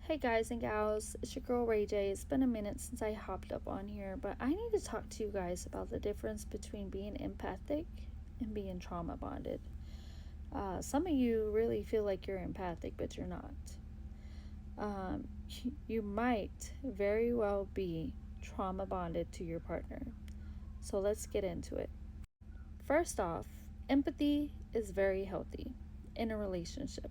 Hey guys and gals, it's your girl Ray J. It's been a minute since I hopped up on here, but I need to talk to you guys about the difference between being empathic and being trauma bonded. Some of you really feel like you're empathic, but you're not. Um, you might very well be trauma bonded to your partner. So let's get into it. First off, empathy is very healthy in a relationship.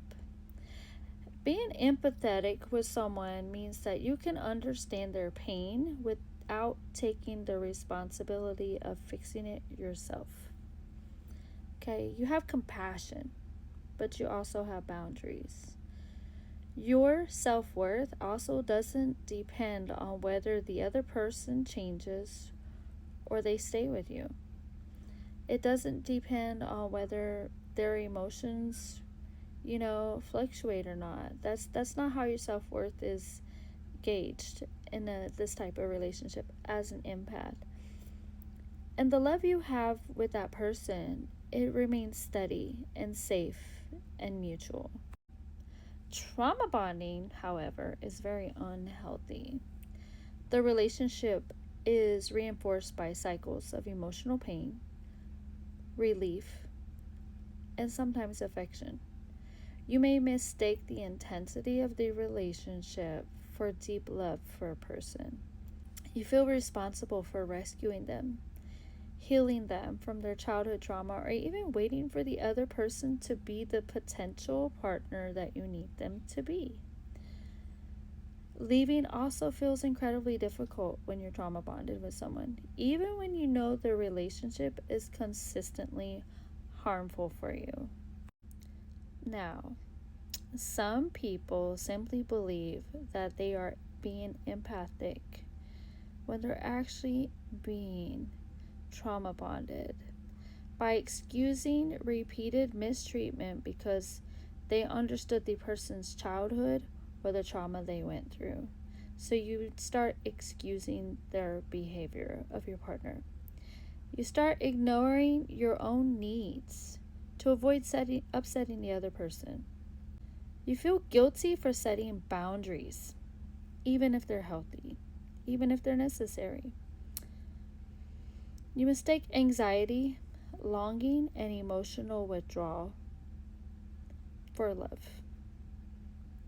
Being empathetic with someone means that you can understand their pain without taking the responsibility of fixing it yourself. Okay, you have compassion, but you also have boundaries. Your self worth also doesn't depend on whether the other person changes or they stay with you. It doesn't depend on whether their emotions fluctuate or not. That's not how your self-worth is gauged in this type of relationship as an empath. And the love you have with that person, it remains steady and safe and mutual. Trauma bonding, however, is very unhealthy. The relationship is reinforced by cycles of emotional pain, relief, and sometimes affection. You may mistake the intensity of the relationship for deep love for a person. You feel responsible for rescuing them, healing them from their childhood trauma, or even waiting for the other person to be the potential partner that you need them to be. Leaving also feels incredibly difficult when you're trauma bonded with someone, even when you know the relationship is consistently harmful for you. Now, some people simply believe that they are being empathic when they're actually being trauma bonded by excusing repeated mistreatment because they understood the person's childhood or the trauma they went through. So you start excusing their behavior of your partner. You start ignoring your own needs to avoid upsetting the other person. You feel guilty for setting boundaries, even if they're healthy, even if they're necessary. You mistake anxiety, longing, and emotional withdrawal for love.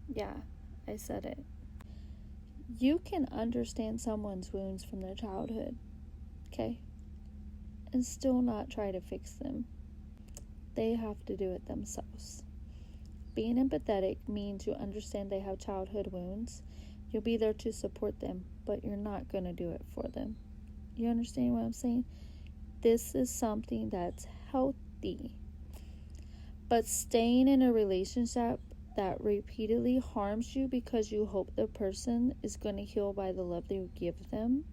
Yeah, I said it. You can understand someone's wounds from their childhood, okay? And still not try to fix them. They have to do it themselves. Being empathetic means you understand they have childhood wounds. You'll be there to support them, but you're not going to do it for them. You understand what I'm saying? This is something that's healthy. But staying in a relationship that repeatedly harms you because you hope the person is going to heal by the love that you give them,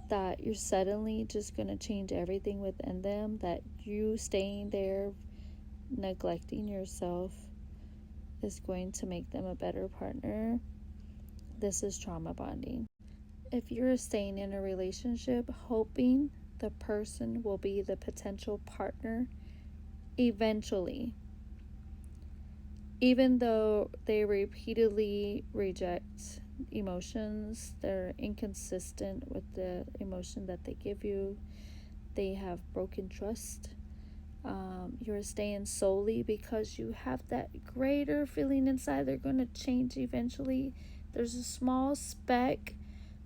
that you're suddenly just going to change everything within them, that you staying there neglecting yourself is going to make them a better partner. This is trauma bonding. If you're staying in a relationship hoping the person will be the potential partner eventually, even though they repeatedly reject emotions, they're inconsistent with the emotion that they give you, they have broken trust. You're staying solely because you have that greater feeling inside they're going to change eventually. There's a small speck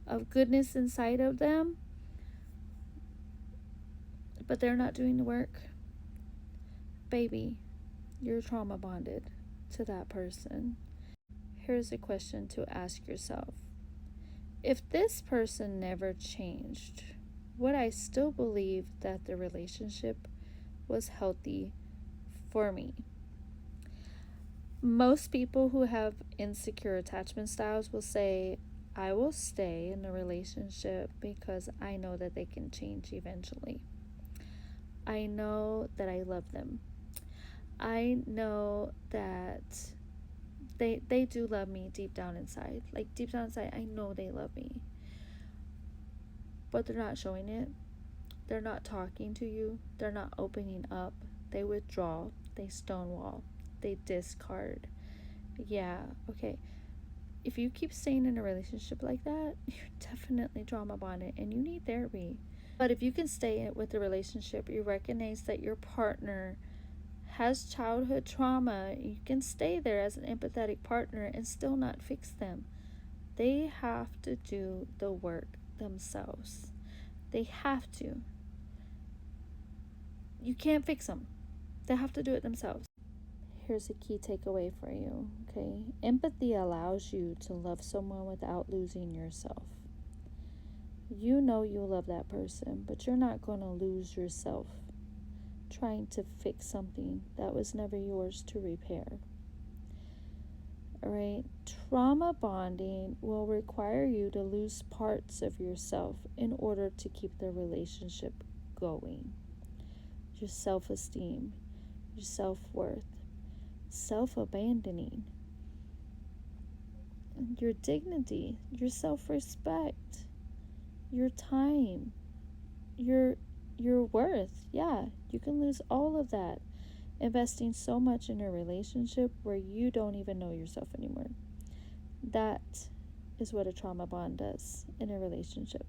of goodness inside of them, but they're not doing the work. Baby, you're trauma bonded to that person. Here's a question to ask yourself. If this person never changed, would I still believe that the relationship was healthy for me? Most people who have insecure attachment styles will say, I will stay in the relationship because I know that they can change eventually. I know that I love them. I know that they do love me deep down inside. Like deep down inside, I know they love me. But they're not showing it. They're not talking to you. They're not opening up. They withdraw. They stonewall. They discard. Yeah, okay. if you keep staying in a relationship like that, you're definitely trauma bonded and you need therapy. But if you can stay with the relationship, you recognize that your partner has childhood trauma, you can stay there as an empathetic partner and still not fix them. They have to do the work themselves. They have to. You can't fix them. They have to do it themselves. Here's a key takeaway for you, okay? Empathy allows you to love someone without losing yourself. You know you love that person, but you're not going to lose yourself trying to fix something that was never yours to repair. All right? Trauma bonding will require you to lose parts of yourself in order to keep the relationship going. Your self-esteem, your self-worth, self-abandoning, your dignity, your self-respect, your time, your worth. Yeah, you can lose all of that investing so much in a relationship where you don't even know yourself anymore. That is what a trauma bond does in a relationship.